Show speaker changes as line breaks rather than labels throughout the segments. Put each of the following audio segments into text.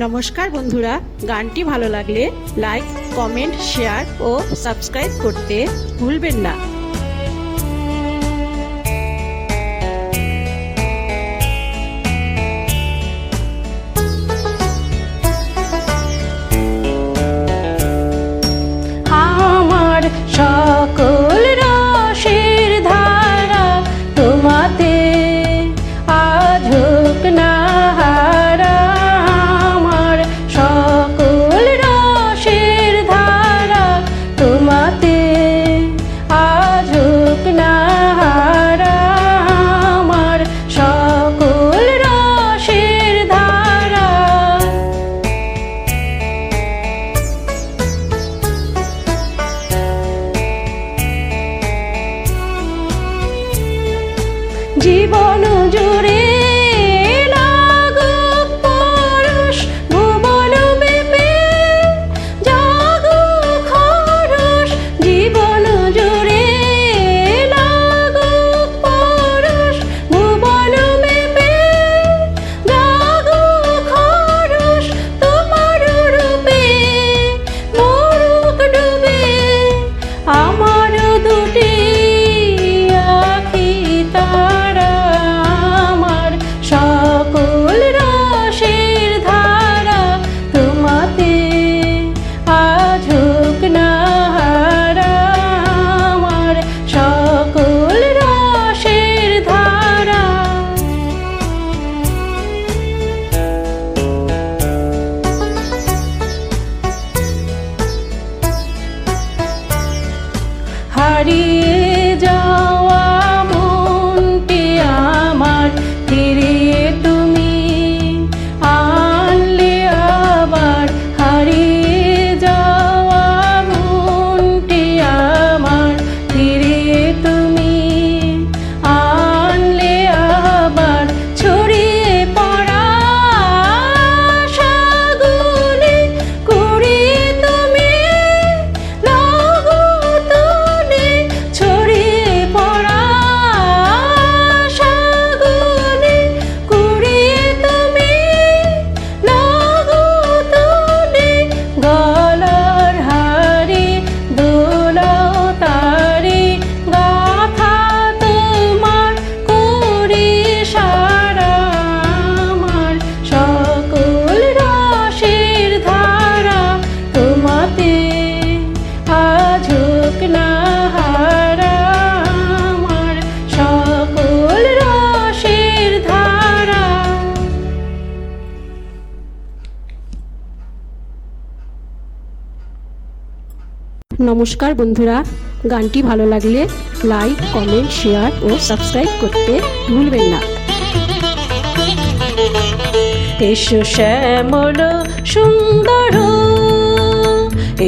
নমস্কার বন্ধুরা, গানটি ভালো লাগলে লাইক, কমেন্ট, শেয়ার ও সাবস্ক্রাইব করতে ভুলবেন না।
আমার সকল রসের ধারা তোমাতে আজ হোক না হারা। আমার সকল রসের ধারা তোমাতে আজ হোক না হারা। আমার সকল রসের ধারা জীবন জুড়ে লাগুক পরশ, ভুবন ব্যাপী জাগুক হরষ। জীবন জুড়ে লাগুক পরশ, ভুবন ব্যাপী জাগুক হরষ। তোমার রূপে মরুক ডুবে আমার দুটি আখি তারা। আমার সকল রসের ধারা তোমাতে আজ হোক না হারা। আমার সকল রসের ধারা হারিয়ে যাওয়া মনটি আমার ফিরিয়ে তুমি আনলে আবার। হারিয়ে যাওয়া মনটি আমার ফিরিয়ে তুমি আনলে আবার। ছড়িয়ে পড়া আশাগুলি কুড়িয়ে তুমি লাগোতনে। ছড়িয়ে পড়া আশাগুলি কুড়িয়ে তুমি লাগোতনে। গলার হারে দোলাও তারে গাথা তোমার করি সারা। আমার সকল রসের ধারা তোমাতে আজ হোক না হারা। আমার সকল রসের ধারা
নমস্কার বন্ধুরা, গানটি ভালো লাগলে লাইক, কমেন্ট, শেয়ার ও সাবস্ক্রাইব করতে ভুলবেন না।
এসো শ্যামল সুন্দর,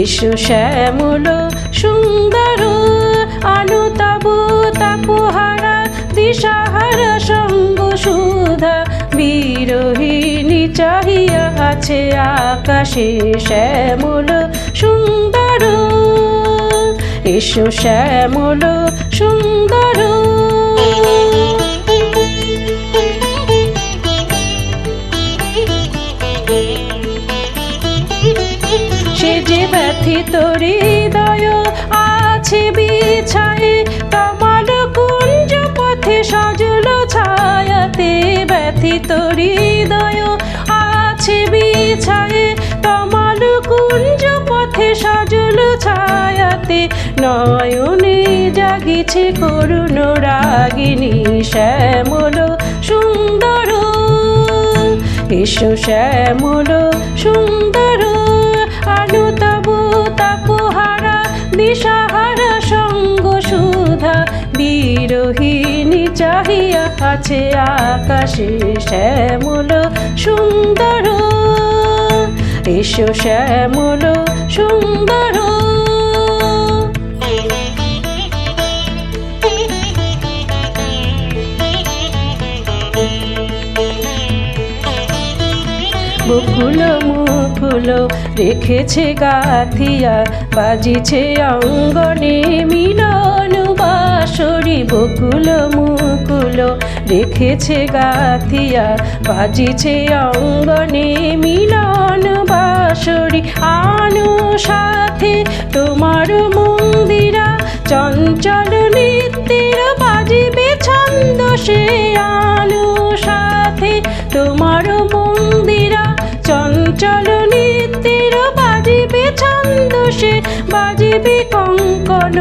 এসো শ্যামল সুন্দর। আনু তাবু তাপহারা দিশাহারা সঙ্গ সুধা। বিরোহিণী চাহিয়া আছে আকাশে শ্যামল সুন্দর। এসো শ্যামল সুন্দর। সে যে ব্যথিত হৃদয় আছে বিছায়ে তমাল কুঞ্জ পথে সজল ছায়াতে। ব্যথিত হৃদয় আছে বিছায়ে তমাল কুঞ্জ পথে সজল ছায়াতে। নয়নে জাগিছে করুণ রাগিনী শ্যামল সুন্দর। এসো শ্যামল সুন্দর। আনু তাবু তাপহারা দিশাহারা সঙ্গ সুধা। বিরোহিণী চাহিয়া আছে আকাশে শ্যামল সুন্দর। এসো শ্যামল সুন্দর। বকুল মুকুল রেখেছে গাথিয়া বাজিছে অঙ্গনে মিলন বাঁশরি। বকুল মুকুল রেখেছে গাথিয়া বাজিছে অঙ্গনে মিলন মন্দিরা চঞ্চল নিত্যের বাজিবে ছন্দসে, বাজিবে কঙ্কন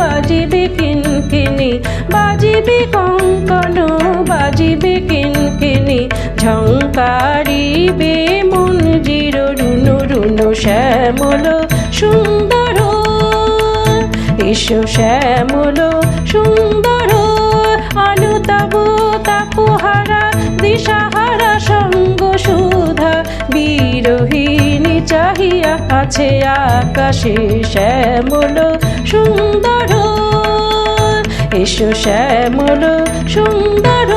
বাজিবে কিনকিনি, বাজিবে কঙ্কন বাজিবে কিনকিনি, ঝঙ্কারিবে মঞ্জির রুনু রুনু শ্যামল সুন্দর, এসো শ্যামল সুন্দর, অনুতাপ তাপহারা দিশাহারা সঙ্গ সুধা, বিরোহিণী চাহিয়া আছে আকাশে শ্যামল সুন্দর, এসো শ্যামল সুন্দর।